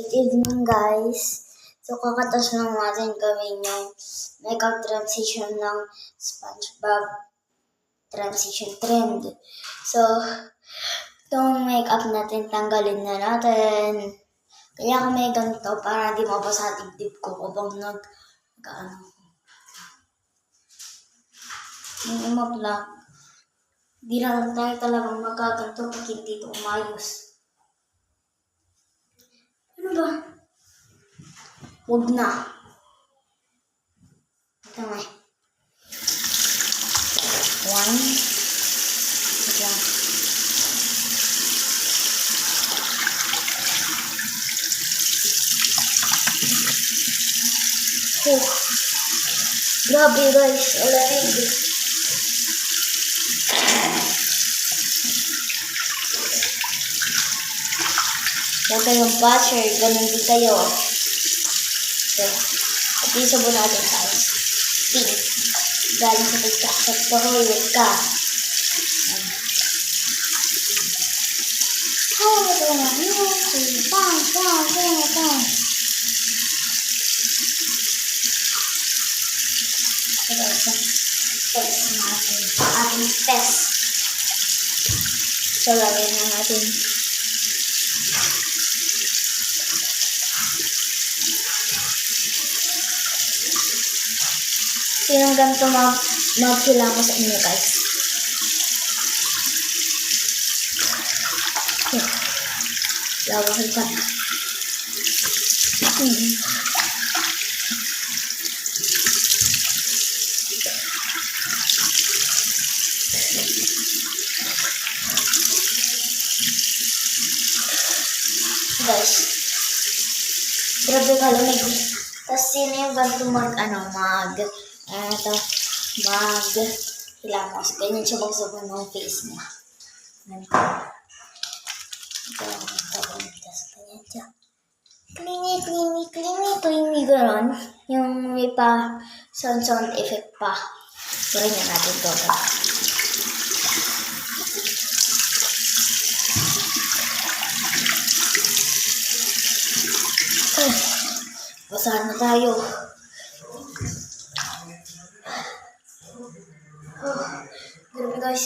Good evening, guys. So, kakatas lang natin gawin yung makeup transition ng SpongeBob transition trend. So, itong makeup natin, tanggalin na natin. Kaya ako may ganito para hindi mabasa dibdib ko habang nag-ano. Yung ima-vlog. Hindi lang tayo talagang magaganto pag hindi ito umayos. Ano ba? Huwag na. Ito nga. One. Ito lang. Oh. Grabe guys. Alamig. Huwag kayong basher. Ganun din kayo. So, at isabon natin tayo. Pink. Galing sa TikTok sa Tohoyot ka. Ito na. Pang. Test natin. Ating test. So, lagay na natin. Sinong ganito magkilala sa inyo, guys? Lawak ka na. Guys, grabe ka lamig. Tapos sino yung ganito hilamos. Ganyan siya magsabon ng face niya. Tapos ganyan siya. Clingy, gano'n. Yung may pa sound effect pa. Pero niya natin ito. Basahan na tayo. Grabe guys.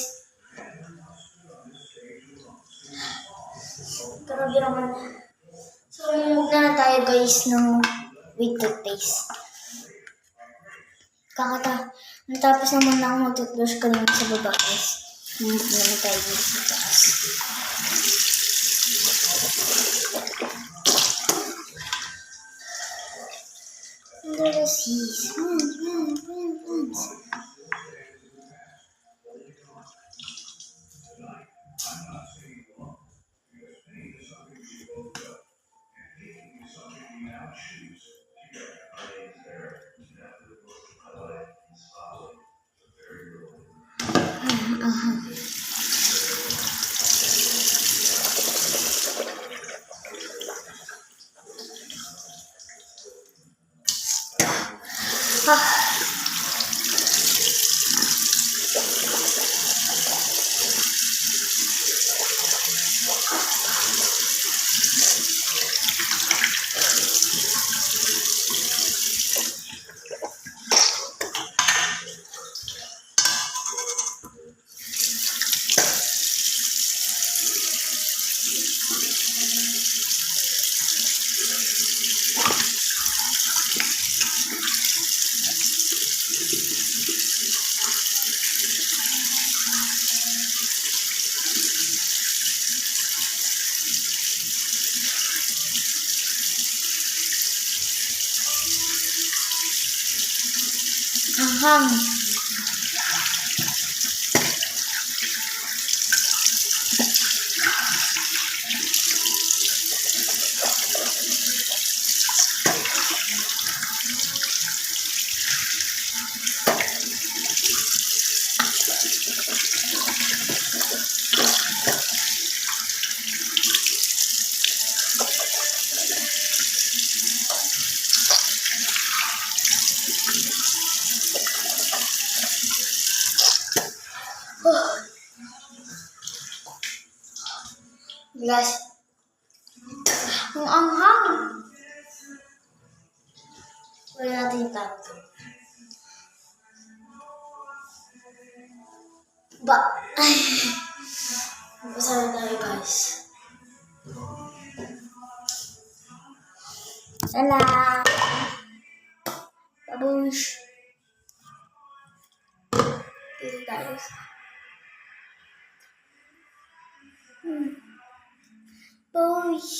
Grabe naman. So, huwag na tayo guys ng with toothpaste. Natapos naman na ako mag-toothbrush kanina sa baba guys. Huwag naman tayo guys sa taas. Ahang. Guys, ang anghang. Wala natin yung tato. Ba? Ay. Basta na tayo, guys. Salam! Babush! Dito tayo. Babush!